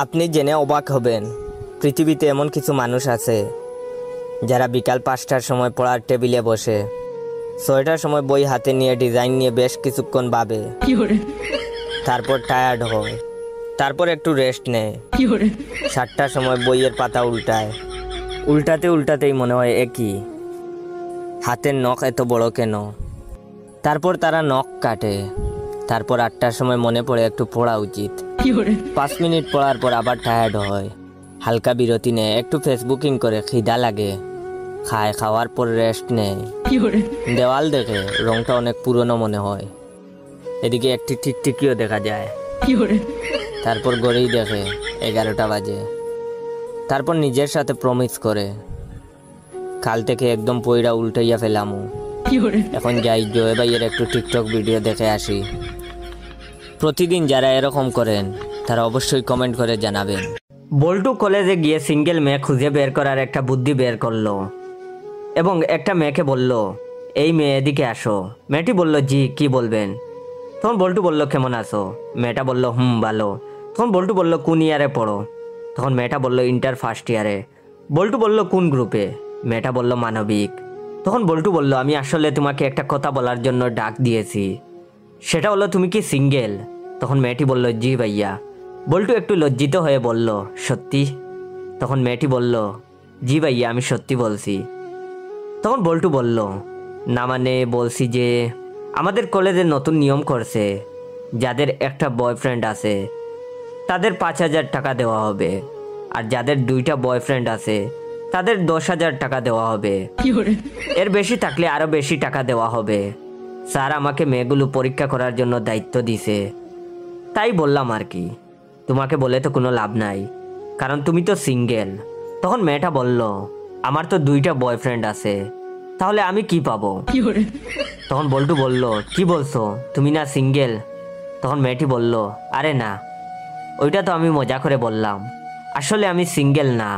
আপনি জেনে অবাক হবেন, পৃথিবীতে এমন কিছু মানুষ আছে যারা বিকাল 5টার সময় পড়ার টেবিলে বসে 6টার সময় বই হাতে নিয়ে ডিজাইন নিয়ে বেশ কিছুক্ষণ ভাবে, তারপর টায়ার্ড হয়, তারপর একটু রেস্ট নেয়। 7টার সময় বইয়ের পাতা উল্টায়, উল্টাতেই মনে হয় একই, হাতের নখ এত বড় কেন। তারপর তারা নখ কাটে, তারপর 8টার সময় মনে পড়ে একটু পড়া উচিত। 5 মিনিট পড়ার পর আবার টায়ার্ড হয়, হালকা বিরতি নেয়, একটু ফেসবুকিং করে, খিদা লাগে, খায়, খাওয়ার পর রেস্ট নেয়। দেওয়াল দেখে, রংটা অনেক পুরনো মনে হয়, এদিকে একটি টিকটিকিও দেখা যায়। তারপর ঘড়ি দেখে 11টা বাজে, তারপর নিজের সাথে প্রমিস করে, কাল থেকে একদম পইরা উল্টাইয়া ফেলামু, এখন যাই জয় ভাইয়ের একটু টিকটক ভিডিও দেখে আসি। প্রতিদিন যারা এরকম করেন তারা অবশ্যই কমেন্ট করে জানাবেন। বল্টু কলেজে গিয়ে সিঙ্গেল মেয়ে খুঁজে বের করার একটা বুদ্ধি বের করলো এবং একটা মেয়েকে বলল, এই মেয়ে এদিকে আসো। মেয়েটি বলল, জি কি বলবেন? তখন বল্টু বলল, কেমন আছো? মেয়েটা বলল, ভালো। তখন বল্টু বলল, কোন ইয়ারে পড়ো? তখন মেয়েটা বলল, ইন্টার ফার্স্ট ইয়ারে। বল্টু বলল, কোন গ্রুপে? মেয়েটা বলল, মানবিক। তখন বল্টু বলল, আমি আসলে তোমাকে একটা কথা বলার জন্য ডাক দিয়েছি, সেটা হলো তুমি কি সিঙ্গেল? তখন মেয়েটি বলল, জি ভাইয়া। বল্টু একটু লজ্জিত হয়ে বলল, সত্যি? তখন মেয়েটি বলল, জি ভাইয়া, আমি সত্যি বলছি। তখন বল্টু বলল, না মানে বলছি যে আমাদের কলেজে নতুন নিয়ম করছে, যাদের একটা বয়ফ্রেন্ড আছে তাদের 5,000 টাকা দেওয়া হবে, আর যাদের 2টা বয়ফ্রেন্ড আছে তাদের 10,000 টাকা দেওয়া হবে, এর বেশি থাকলে আরো বেশি টাকা দেওয়া হবে। স্যার আমাকে মেয়েগুলো পরীক্ষা করার জন্য দায়িত্ব দিছে, তাই বললাম আর কি। তোমাকে বলে তো কোনো লাভ নাই, কারণ তুমি তো সিঙ্গেল। তখন মেয়েটা বলল, আমার তো 2টা বয়ফ্রেন্ড আছে, তাহলে আমি কি পাবো? তখন বল্টু বলল, কি বলছো, তুমি না সিঙ্গেল? তখন মেয়েটি বলল, আরে না, ওইটা তো আমি মজা করে বললাম, আসলে আমি সিঙ্গেল না।